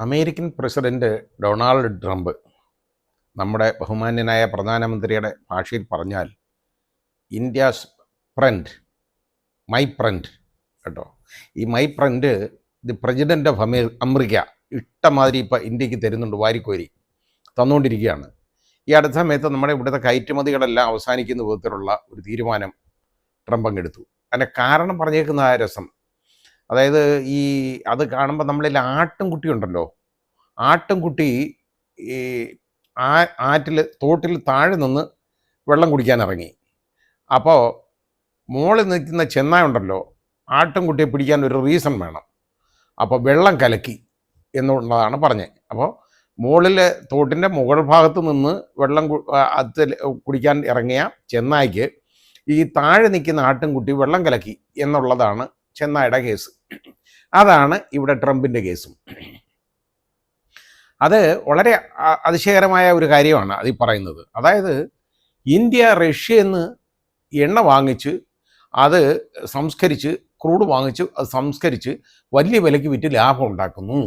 American president Donald Trump നമ്മുടെ ബഹുമാന്യനായ പ്രധാനമന്ത്രിയുടെ ഭാഷയിൽ പറഞ്ഞാൽ ഇന്ത്യാസ് ഫ്രണ്ട്, മൈ ഫ്രണ്ട് കേട്ടോ. ഈ my friend the president of America ഇഷ്ടമാതിരി ഇപ്പോൾ ഇന്ത്യക്ക് തരുന്നുണ്ട്, വാരിക്കോരി തന്നുകൊണ്ടിരിക്കുകയാണ്. ഈ അടുത്ത സമയത്ത് നമ്മുടെ ഇവിടുത്തെ കയറ്റുമതികളെല്ലാം അവസാനിക്കുന്ന വിധത്തിലുള്ള ഒരു തീരുമാനം ട്രംപ് അങ്ങെടുത്തു. അതിൻ്റെ കാരണം പറഞ്ഞേക്കുന്ന ആ രസം, അതായത് അത് കാണുമ്പോൾ നമ്മളിൽ ആട്ടിൻകുട്ടി ഉണ്ടല്ലോ, ആട്ടിൻകുട്ടി ഈ തോട്ടിൽ താഴെ നിന്ന് വെള്ളം കുടിക്കാൻ ഇറങ്ങി. അപ്പോൾ മുകളിൽ നിൽക്കുന്ന ചെന്നായ ഉണ്ടല്ലോ, ആട്ടിൻകുട്ടിയെ പിടിക്കാൻ ഒരു റീസൺ വേണം. അപ്പോൾ വെള്ളം കലക്കി എന്നുള്ളതാണ് പറഞ്ഞത്. അപ്പോൾ തോട്ടിൻ്റെ മുകൾ ഭാഗത്ത് നിന്ന് വെള്ളം കുടിക്കാൻ ഇറങ്ങിയ ചെന്നായ്ക്ക് ഈ താഴെ നിൽക്കുന്ന ആട്ടിൻകുട്ടി വെള്ളം കലക്കി എന്നുള്ളതാണ് ചെന്നായുടെ കേസ്. അതാണ് ഇവിടെ ട്രംപിൻ്റെ കേസും. അത് വളരെ അതിശയകരമായ ഒരു കാര്യമാണ് അതിൽ പറയുന്നത്. അതായത് ഇന്ത്യ റഷ്യയിൽ നിന്ന് എണ്ണ വാങ്ങിച്ച് അത് സംസ്കരിച്ച്, ക്രൂഡ് വാങ്ങിച്ച് അത് സംസ്കരിച്ച് വലിയ വിലയ്ക്ക് വിറ്റ് ലാഭം ഉണ്ടാക്കുന്നു.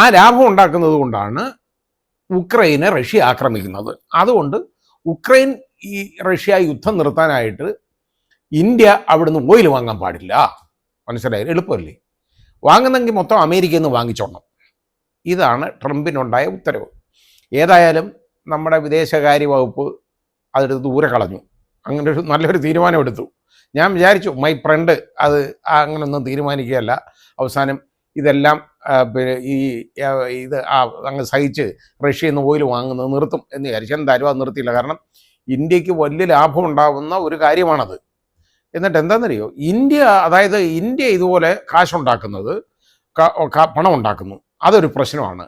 ആ ലാഭം ഉണ്ടാക്കുന്നത് കൊണ്ടാണ് ഉക്രൈനെ റഷ്യ ആക്രമിക്കുന്നത്. അതുകൊണ്ട് ഉക്രൈൻ റഷ്യ യുദ്ധം നിർത്താനായിട്ട് ഇന്ത്യ അവിടുന്ന് ഓയിൽ വാങ്ങാൻ പാടില്ല. മനസ്സിലായി? എളുപ്പമല്ലേ? വാങ്ങുന്നെങ്കിൽ മൊത്തം അമേരിക്കയിൽ നിന്ന് വാങ്ങിച്ചോണം. ഇതാണ് ട്രംപിനുണ്ടായ ഉത്തരവ്. ഏതായാലും നമ്മുടെ വിദേശകാര്യ വകുപ്പ് അതെടുത്ത് ദൂരെ കളഞ്ഞു. അങ്ങനെ ഒരു നല്ലൊരു തീരുമാനമെടുത്തു. ഞാൻ വിചാരിച്ചു മൈ ഫ്രണ്ട് അത് അങ്ങനൊന്നും തീരുമാനിക്കുകയല്ല, അവസാനം ഇതെല്ലാം അങ്ങ് സഹിച്ച് റഷ്യയിൽ നിന്ന് ഓയിൽ വാങ്ങുന്നത് നിർത്തും എന്ന് വിചാരിച്ചു. എന്തായാലും അത് നിർത്തിയില്ല. കാരണം ഇന്ത്യക്ക് വലിയ ലാഭം ഉണ്ടാകുന്ന ഒരു കാര്യമാണത്. എന്നിട്ട് എന്താണെന്നറിയോ, ഇന്ത്യ ഇതുപോലെ കാശുണ്ടാക്കുന്നത്, പണം ഉണ്ടാക്കുന്നു, അതൊരു പ്രശ്നമാണ്.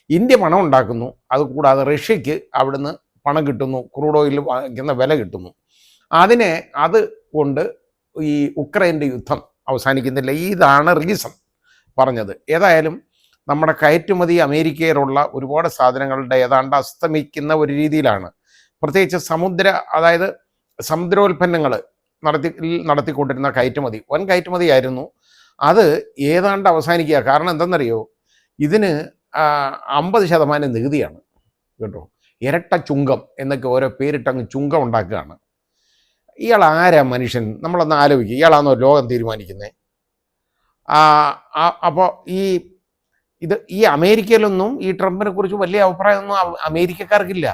ഇന്ത്യ പണം ഉണ്ടാക്കുന്നു, അതുകൂടാതെ റഷ്യക്ക് അവിടുന്ന് പണം കിട്ടുന്നു, ക്രൂഡ് ഓയിൽ വാങ്ങിക്കുന്ന വില കിട്ടുന്നു. അത് കൊണ്ട് ഈ ഉക്രൈൻ്റെ യുദ്ധം അവസാനിക്കുന്നില്ല. ഇതാണ് റീസൺ പറഞ്ഞത്. ഏതായാലും നമ്മുടെ കയറ്റുമതി അമേരിക്കയിലുള്ള ഒരുപാട് സാധനങ്ങളുടെ ഏതാണ്ട് അസ്തമിക്കുന്ന ഒരു രീതിയിലാണ്. പ്രത്യേകിച്ച് സമുദ്രോൽപ്പന്നങ്ങൾ നടത്തിക്കൊണ്ടിരുന്ന കയറ്റുമതി, വൻ കയറ്റുമതിയായിരുന്നു, അത് ഏതാണ്ട് അവസാനിക്കുക. കാരണം എന്തെന്നറിയോ, ഇതിന് 50% നികുതിയാണ് കേട്ടോ. ഇരട്ട ചുങ്കം എന്നൊക്കെ ഓരോ പേരിട്ടങ്ങ് ചുങ്കം ഉണ്ടാക്കുകയാണ്. ഇയാൾ ആരാ മനുഷ്യൻ? നമ്മളൊന്ന് ആലോചിക്കുക. ഇയാളാണോ ലോകം തീരുമാനിക്കുന്നത്? അപ്പോൾ ഈ അമേരിക്കയിലൊന്നും ഈ ട്രംപിനെ കുറിച്ച് വലിയ അഭിപ്രായമൊന്നും അമേരിക്കക്കാർക്കില്ല.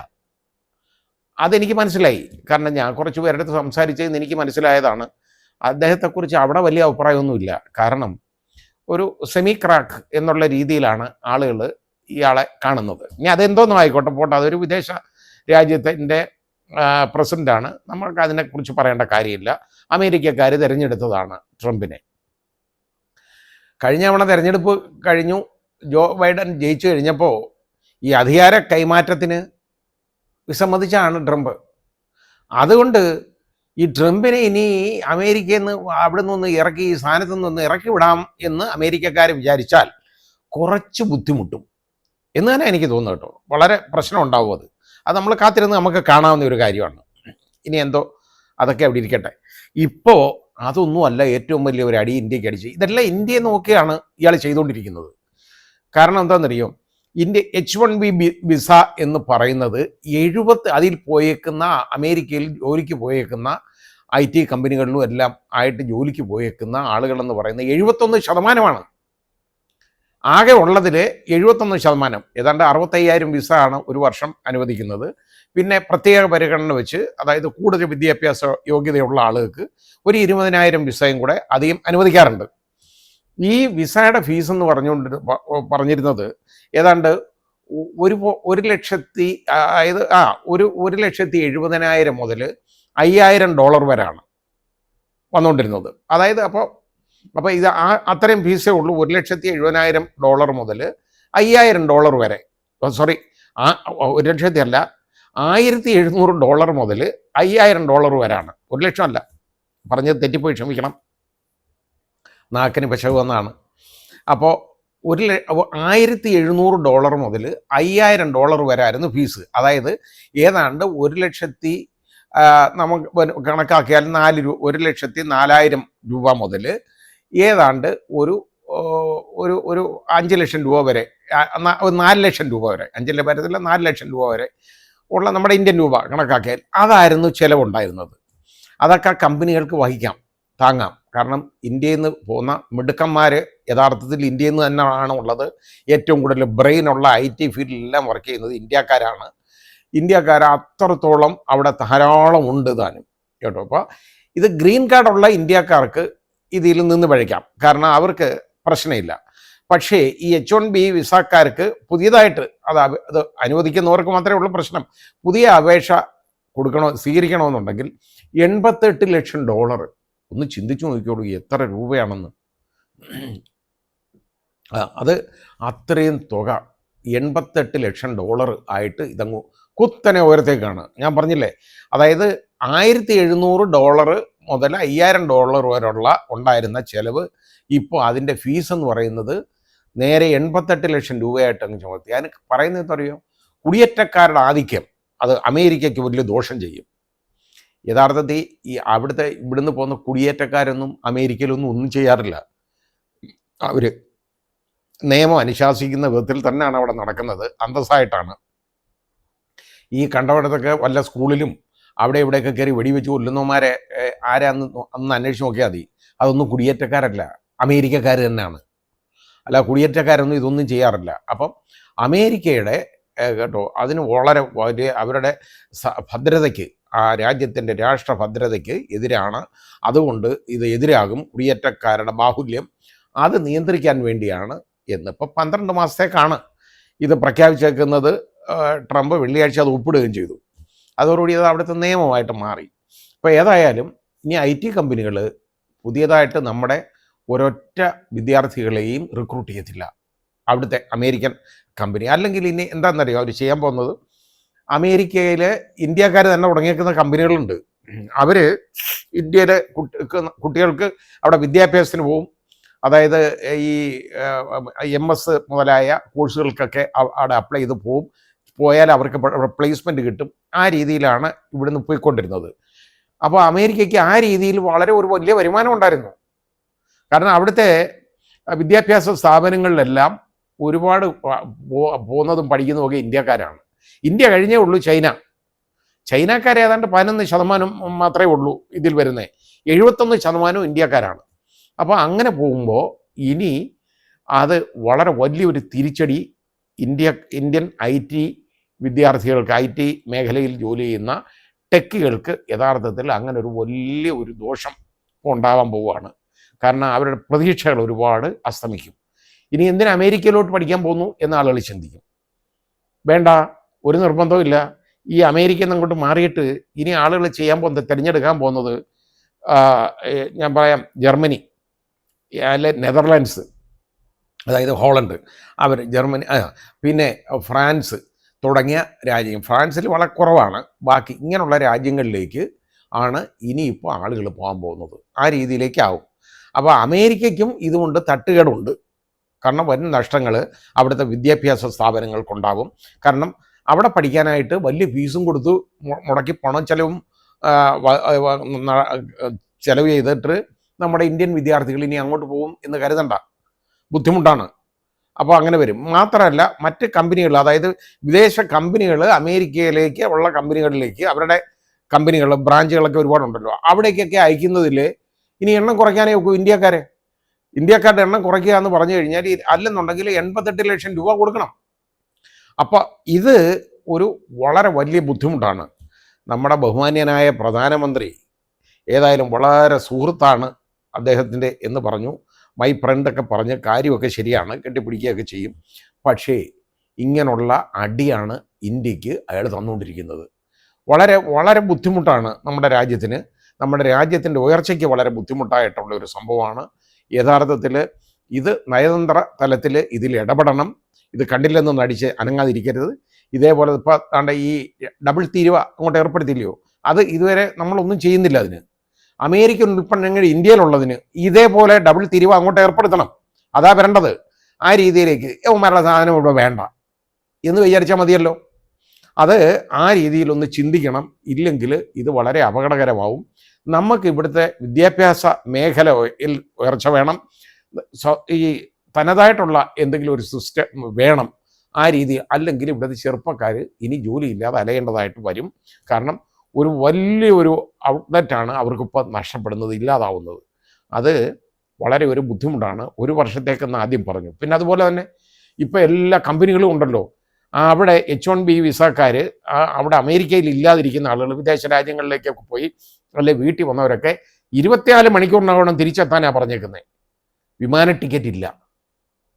അതെനിക്ക് മനസ്സിലായി. കാരണം ഞാൻ കുറച്ച് പേരുടെ അടുത്ത് സംസാരിച്ചതെന്ന് എനിക്ക് മനസ്സിലായതാണ്. അദ്ദേഹത്തെക്കുറിച്ച് അവിടെ വലിയ അഭിപ്രായമൊന്നുമില്ല. കാരണം ഒരു സെമി ക്രാക്ക് എന്നുള്ള രീതിയിലാണ് ആളുകൾ ഇയാളെ കാണുന്നത്. ഇനി അതെന്തോന്നും ആയിക്കോട്ടെ, പോട്ടെ, അതൊരു വിദേശ രാജ്യത്തിൻ്റെ പ്രസിഡൻ്റാണ്, നമ്മൾക്ക് അതിനെക്കുറിച്ച് പറയേണ്ട കാര്യമില്ല. അമേരിക്കക്കാർ തിരഞ്ഞെടുത്തതാണ് ട്രംപിനെ. കഴിഞ്ഞ തവണ തിരഞ്ഞെടുപ്പ് കഴിഞ്ഞു, ജോ ബൈഡൻ ജയിച്ചു കഴിഞ്ഞപ്പോൾ ഈ അധികാര കൈമാറ്റത്തിന് വിസമ്മതിച്ചാണ് ട്രംപ്. അതുകൊണ്ട് ഈ ട്രംപിനെ ഇനി അമേരിക്കയിൽ നിന്ന് അവിടെ നിന്ന് ഇറക്കി, ഈ സ്ഥാനത്ത് നിന്ന് ഇറക്കി വിടാം എന്ന് അമേരിക്കക്കാർ വിചാരിച്ചാൽ കുറച്ച് ബുദ്ധിമുട്ടും എന്ന് തന്നെ എനിക്ക് തോന്നുന്നു കേട്ടോ. വളരെ പ്രശ്നം ഉണ്ടാവും. അത് നമ്മൾ കാത്തിരുന്ന് നമുക്ക് കാണാവുന്ന ഒരു കാര്യമാണ്. ഇനി എന്തോ അതൊക്കെ അവിടെ ഇരിക്കട്ടെ. ഇപ്പോൾ അതൊന്നുമല്ല ഏറ്റവും വലിയ ഒരു അടി ഇന്ത്യക്ക് അടിച്ച്. ഇതെല്ലാം ഇന്ത്യയെ നോക്കിയാണ് ഇയാൾ ചെയ്തുകൊണ്ടിരിക്കുന്നത്. കാരണം എന്താണെന്നറിയോ, ഇന്ത്യ H-1B വിസ എന്ന് പറയുന്നത് അതിൽ പോയേക്കുന്ന അമേരിക്കയിൽ ജോലിക്ക് പോയേക്കുന്ന IT കമ്പനികളിലും എല്ലാം ആയിട്ട് ജോലിക്ക് പോയേക്കുന്ന ആളുകളെന്ന് പറയുന്നത് 71%. ആകെ ഉള്ളതിൽ 71%, ഏതാണ്ട് 65,000 വിസ ആണ് ഒരു വർഷം അനുവദിക്കുന്നത്. പിന്നെ പ്രത്യേക പരിഗണന വെച്ച്, അതായത് കൂടുതൽ വിദ്യാഭ്യാസ യോഗ്യതയുള്ള ആളുകൾക്ക് ഒരു 20,000 വിസയും കൂടെ അധികം അനുവദിക്കാറുണ്ട്. ഈ വിസയുടെ ഫീസ് എന്ന് പറഞ്ഞിരുന്നത് ഏതാണ്ട് 1,70,000 മുതൽ $5,000 വരെയാണ് വന്നുകൊണ്ടിരുന്നത്. അതായത് അപ്പോൾ ഇത് അത്രയും ഫീസേ ഉള്ളൂ. $1,70,000 മുതൽ $5,000 വരെ. സോറി, 1,00,000 അല്ല, $1,700 മുതൽ $5,000 വരെയാണ്. 1,00,000 അല്ല, പറഞ്ഞത് തെറ്റിപ്പോയി, ക്ഷമിക്കണം, നാക്കിന് പിശക് വന്നാണ്. അപ്പോൾ $1,700 മുതൽ $5,000 വരെ ആയിരുന്നു ഫീസ്. അതായത് ഏതാണ്ട് 1,00,000 നമുക്ക് കണക്കാക്കിയാൽ 1,04,000 രൂപ മുതൽ ഏതാണ്ട് ഒരു ഒരു ഒരു 5 ലക്ഷം രൂപ വരെ, 4 ലക്ഷം രൂപ വരെ, 5 വരത്തില്ല, 4 ലക്ഷം രൂപ വരെ ഉള്ള നമ്മുടെ ഇന്ത്യൻ രൂപ കണക്കാക്കിയാൽ അതായിരുന്നു ചിലവുണ്ടായിരുന്നത്. അതൊക്കെ കമ്പനികൾക്ക് വഹിക്കാം, താങ്ങാം. കാരണം ഇന്ത്യയിൽ നിന്ന് പോകുന്ന മിടുക്കന്മാർ യഥാർത്ഥത്തിൽ ഇന്ത്യയിൽ നിന്ന് തന്നെയാണ് ഉള്ളത്. ഏറ്റവും കൂടുതൽ ബ്രെയിനുള്ള IT ഫീൽഡിലെല്ലാം വർക്ക് ചെയ്യുന്നത് ഇന്ത്യക്കാരാണ്. ഇന്ത്യക്കാർ അത്രത്തോളം അവിടെ ധാരാളം ഉണ്ട് താനും കേട്ടോ. അപ്പോൾ ഇത് ഗ്രീൻ കാർഡുള്ള ഇന്ത്യക്കാർക്ക് ഇതിൽ നിന്ന് പഴിക്കാം, കാരണം അവർക്ക് പ്രശ്നമില്ല. പക്ഷേ ഈ H1B വിസക്കാർക്ക് പുതിയതായിട്ട് അത് അനുവദിക്കുന്നവർക്ക് മാത്രമേ ഉള്ളൂ പ്രശ്നം. പുതിയ അപേക്ഷ സ്വീകരിക്കണമെന്നുണ്ടെങ്കിൽ $88 ലക്ഷം. ഒന്ന് ചിന്തിച്ചു നോക്കിയോളൂ എത്ര രൂപയാണെന്ന്. അത് അത്രയും തുക $88 ലക്ഷം ആയിട്ട് ഇതങ്ങ് കുത്തനെ ഉയരത്തേക്കാണ്. ഞാൻ പറഞ്ഞില്ലേ, അതായത് $1700 മുതൽ $5000 വരെയുള്ള ഉണ്ടായിരുന്ന ചിലവ് ഇപ്പോൾ അതിൻ്റെ ഫീസ് എന്ന് പറയുന്നത് നേരെ 88 ലക്ഷം രൂപയായിട്ട് അങ്ങ് ചുമത്തി. ഞാൻ പറയുന്നത് അറിയോ, കുടിയേറ്റക്കാരുടെ ആധിക്യം അത് അമേരിക്കയ്ക്ക് വലിയ ദോഷം ചെയ്യും. യഥാർത്ഥത്തിൽ ഈ ഇവിടുന്ന് പോകുന്ന കുടിയേറ്റക്കാരൊന്നും അമേരിക്കയിലൊന്നും ഒന്നും ചെയ്യാറില്ല. അവർ നിയമം അനുശാസിക്കുന്ന വിധത്തിൽ തന്നെയാണ് അവിടെ നടക്കുന്നത്, അന്തസ്സായിട്ടാണ്. ഈ കണ്ടവിടത്തൊക്കെ വല്ല സ്കൂളിലും അവിടെ ഇവിടെയൊക്കെ കയറി വെടിവെച്ച് കൊല്ലുന്നവന്മാരെ അന്ന് അന്വേഷിച്ച് നോക്കിയാൽ മതി. അതൊന്നും കുടിയേറ്റക്കാരല്ല, അമേരിക്കക്കാർ തന്നെയാണ്. അല്ല, കുടിയേറ്റക്കാരൊന്നും ഇതൊന്നും ചെയ്യാറില്ല. അപ്പം അമേരിക്കയുടെ കേട്ടോ അതിന് വളരെ വലിയ അവരുടെ ഭദ്രതയ്ക്ക്, ആ രാജ്യത്തിൻ്റെ രാഷ്ട്ര ഭദ്രതയ്ക്ക് എതിരാണ്. അതുകൊണ്ട് ഇത് എതിരാകും, കുടിയേറ്റക്കാരുടെ ബാഹുല്യം അത് നിയന്ത്രിക്കാൻ വേണ്ടിയാണ് എന്നിപ്പോൾ 12 മാസത്തേക്കാണ് ഇത് പ്രഖ്യാപിച്ചേക്കുന്നത്. ട്രംപ് വെള്ളിയാഴ്ച അത് ഒപ്പിടുകയും ചെയ്തു. അതോടുകൂടി അത് അവിടുത്തെ നിയമമായിട്ട് മാറി. ഇപ്പോൾ ഏതായാലും ഇനി IT കമ്പനികൾ പുതിയതായിട്ട് നമ്മുടെ ഒരൊറ്റ വിദ്യാർത്ഥികളെയും റിക്രൂട്ട് ചെയ്യത്തില്ല, അവിടുത്തെ അമേരിക്കൻ കമ്പനി. അല്ലെങ്കിൽ ഇനി എന്താണെന്നറിയോ അവർ ചെയ്യാൻ പോകുന്നത്, അമേരിക്കയിലെ ഇന്ത്യക്കാർ തന്നെ തുടങ്ങിയേക്കുന്ന കമ്പനികളുണ്ട്. അവർ ഇന്ത്യയിലെ കുട്ടികൾക്ക് അവിടെ വിദ്യാഭ്യാസത്തിന് പോവും. അതായത് ഈ MS മുതലായ കോഴ്സുകൾക്കൊക്കെ അവിടെ അപ്ലൈ ചെയ്ത് പോയാൽ അവർക്ക് പ്ലേസ്മെൻറ്റ് കിട്ടും. ആ രീതിയിലാണ് ഇവിടുന്ന് പോയിക്കൊണ്ടിരുന്നത്. അപ്പോൾ അമേരിക്കയ്ക്ക് ആ രീതിയിൽ വളരെ ഒരു വലിയ വരുമാനം ഉണ്ടായിരുന്നു. കാരണം അവിടുത്തെ വിദ്യാഭ്യാസ സ്ഥാപനങ്ങളിലെല്ലാം ഒരുപാട് പോകുന്നതും പഠിക്കുന്നതുമൊക്കെ ഇന്ത്യക്കാരാണ്. ഇന്ത്യ കഴിഞ്ഞേ ഉള്ളൂ ചൈനക്കാർ ഏതാണ്ട് 11% മാത്രമേ ഉള്ളൂ ഇതിൽ വരുന്നത്. 71% ഇന്ത്യക്കാരാണ്. അപ്പോൾ അങ്ങനെ പോകുമ്പോൾ ഇനി അത് വളരെ വലിയൊരു തിരിച്ചടി ഇന്ത്യൻ IT വിദ്യാർത്ഥികൾക്ക്, IT മേഖലയിൽ ജോലി ചെയ്യുന്ന ടെക്കുകൾക്ക് യഥാർത്ഥത്തിൽ അങ്ങനെ ഒരു വലിയ ഒരു ദോഷം ഉണ്ടാകാൻ പോവുകയാണ്. കാരണം അവരുടെ പ്രതീക്ഷകൾ ഒരുപാട് അസ്തമിക്കും. ഇനി എന്തിന് അമേരിക്കയിലോട്ട് പഠിക്കാൻ പോകുന്നു എന്ന ആളുകൾ ചിന്തിക്കും. വേണ്ട, ഒരു നിർബന്ധവും ഇല്ല. ഈ അമേരിക്കയിൽ നിന്ന് അങ്ങോട്ട് മാറിയിട്ട് ഇനി ആളുകൾ തിരഞ്ഞെടുക്കാൻ പോകുന്നത് ഞാൻ പറയാം, ജർമ്മനി, അല്ലെ നെതർലാൻഡ്സ്, അതായത് ഹോളണ്ട്, ജർമ്മനി, പിന്നെ ഫ്രാൻസ് തുടങ്ങിയ രാജ്യം. ഫ്രാൻസിൽ വളരെ കുറവാണ്. ബാക്കി ഇങ്ങനെയുള്ള രാജ്യങ്ങളിലേക്ക് ആണ് ഇനിയിപ്പോൾ ആളുകൾ പോകാൻ പോകുന്നത്. ആ രീതിയിലേക്കാവും. അപ്പോൾ അമേരിക്കയ്ക്കും ഇതുകൊണ്ട് തട്ടുകേടുണ്ട്. കാരണം വൻ നഷ്ടങ്ങൾ അവിടുത്തെ വിദ്യാഭ്യാസ സ്ഥാപനങ്ങൾക്കുണ്ടാകും. കാരണം അവിടെ പഠിക്കാനായിട്ട് വലിയ ഫീസും കൊടുത്ത് മുടക്കി പണം ചെലവ് ചെയ്തിട്ട് നമ്മുടെ ഇന്ത്യൻ വിദ്യാർത്ഥികൾ ഇനി അങ്ങോട്ട് പോകും എന്ന് കരുതണ്ട, ബുദ്ധിമുട്ടാണ്. അപ്പോൾ അങ്ങനെ വരും. മാത്രമല്ല മറ്റ് കമ്പനികൾ, അതായത് വിദേശ കമ്പനികൾ അമേരിക്കയിലേക്ക് ഉള്ള കമ്പനികളിലേക്ക് അവരുടെ കമ്പനികൾ ബ്രാഞ്ചുകളൊക്കെ ഒരുപാടുണ്ടല്ലോ, അവിടേക്കൊക്കെ അയക്കുന്നതിൽ ഇനി എണ്ണം കുറയ്ക്കാനേ ഒക്കൂ. ഇന്ത്യക്കാരുടെ എണ്ണം കുറയ്ക്കുക എന്ന് പറഞ്ഞു കഴിഞ്ഞാൽ അല്ലെന്നുണ്ടെങ്കിൽ 88 ലക്ഷം രൂപ കൊടുക്കണം. അപ്പോൾ ഇത് ഒരു വളരെ വലിയ ബുദ്ധിമുട്ടാണ്. നമ്മുടെ ബഹുമാന്യനായ പ്രധാനമന്ത്രി ഏതായാലും വളരെ സുഹൃത്താണ് അദ്ദേഹത്തിൻ്റെ എന്ന് പറഞ്ഞു. മൈ ഫ്രണ്ടൊക്കെ പറഞ്ഞ് കാര്യമൊക്കെ ശരിയാണ്, കെട്ടിപ്പിടിക്കുകയൊക്കെ ചെയ്യും. പക്ഷേ ഇങ്ങനെയുള്ള അടിയാണ് ഇന്ത്യക്ക് അയാൾ തന്നുകൊണ്ടിരിക്കുന്നത്. വളരെ വളരെ ബുദ്ധിമുട്ടാണ് നമ്മുടെ രാജ്യത്തിന്, നമ്മുടെ രാജ്യത്തിൻ്റെ ഉയർച്ചയ്ക്ക് വളരെ ബുദ്ധിമുട്ടായിട്ടുള്ള ഒരു സംഭവമാണ്. യഥാർത്ഥത്തിൽ ഇത് നയതന്ത്ര തലത്തിൽ ഇതിൽ ഇടപെടണം. ഇത് കണ്ടില്ലെന്ന് നടിച്ച് അനങ്ങാതിരിക്കരുത്. ഇതേപോലെ ഇപ്പോൾ താണ്ട ഈ ഡബിൾ തീരുവ അങ്ങോട്ട് ഏർപ്പെടുത്തില്ലയോ, അത് ഇതുവരെ നമ്മളൊന്നും ചെയ്യുന്നില്ല. അതിന് അമേരിക്കൻ ഉൽപ്പന്നങ്ങൾ ഇന്ത്യയിലുള്ളതിന് ഇതേപോലെ ഡബിൾ തീരുവ അങ്ങോട്ട് ഏർപ്പെടുത്തണം. അതാ വരേണ്ടത്. ആ രീതിയിലേക്ക് ഉമ്മാരുടെ സാധനം ഇവിടെ വേണ്ട എന്ന് വിചാരിച്ചാൽ മതിയല്ലോ. അത് ആ രീതിയിലൊന്ന് ചിന്തിക്കണം. ഇല്ലെങ്കിൽ ഇത് വളരെ അപകടകരമാവും. നമുക്ക് ഇവിടുത്തെ വിദ്യാഭ്യാസ മേഖലയിൽ ഉയർച്ച വേണം. ഈ തനതായിട്ടുള്ള എന്തെങ്കിലും ഒരു സിസ്റ്റം വേണം ആ രീതി. അല്ലെങ്കിൽ ഇവിടുത്തെ ചെറുപ്പക്കാർ ഇനി ജോലിയില്ലാതെ അലയേണ്ടതായിട്ട് വരും. കാരണം ഒരു വലിയൊരു ഔട്ട്ലെറ്റാണ് അവർക്കിപ്പോൾ നഷ്ടപ്പെടുന്നത്, ഇല്ലാതാവുന്നത്. അത് വളരെ ഒരു ബുദ്ധിമുട്ടാണ്. ഒരു വർഷത്തേക്കെന്ന് ആദ്യം പറഞ്ഞു. പിന്നെ അതുപോലെ തന്നെ ഇപ്പോൾ എല്ലാ കമ്പനികളും ഉണ്ടല്ലോ, അവിടെ H1B വിസക്കാർ അവിടെ അമേരിക്കയിൽ ഇല്ലാതിരിക്കുന്ന ആളുകൾ വിദേശ രാജ്യങ്ങളിലേക്കൊക്കെ പോയി അല്ലെ വീട്ടിൽ വന്നവരൊക്കെ 24 മണിക്കൂറിനകം തിരിച്ചെത്താനാണ് പറഞ്ഞേക്കുന്നത്. വിമാന ടിക്കറ്റ് ഇല്ല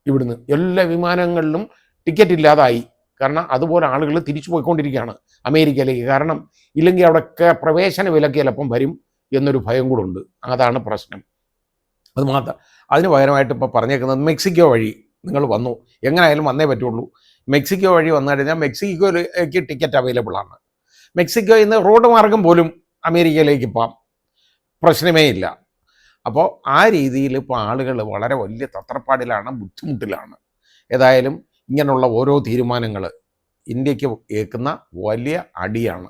ഇവിടുന്ന്. എല്ലാ വിമാനങ്ങളിലും ടിക്കറ്റ് ഇല്ലാതായി. കാരണം അതുപോലെ ആളുകൾ തിരിച്ചു പോയിക്കൊണ്ടിരിക്കുകയാണ് അമേരിക്കയിലേക്ക്. കാരണം ഇല്ലെങ്കിൽ അവിടെയൊക്കെ പ്രവേശന വിലക്ക് ചിലപ്പം വരും എന്നൊരു ഭയം കൂടെ ഉണ്ട്. അതാണ് പ്രശ്നം. അത് മാത്രം അതിന് പകരമായിട്ട് ഇപ്പോൾ പറഞ്ഞേക്കുന്നത് മെക്സിക്കോ വഴി നിങ്ങൾ വന്നു, എങ്ങനെയായാലും വന്നേ പറ്റുള്ളൂ. മെക്സിക്കോ വഴി വന്നു കഴിഞ്ഞാൽ മെക്സിക്കോയിലേക്ക് ടിക്കറ്റ് അവൈലബിൾ ആണ്. മെക്സിക്കോയിൽ നിന്ന് റോഡ് മാർഗം പോലും അമേരിക്കയിലേക്ക് പോകാം, പ്രശ്നമേ ഇല്ല. അപ്പോൾ ആ രീതിയിൽ ഇപ്പോൾ ആളുകൾ വളരെ വലിയ തത്രപ്പാടിലാണ്, ബുദ്ധിമുട്ടിലാണ്. ഏതായാലും ഇങ്ങനെയുള്ള ഓരോ തീരുമാനങ്ങൾ ഇന്ത്യക്ക് ഏൽക്കുന്ന വലിയ അടിയാണ്.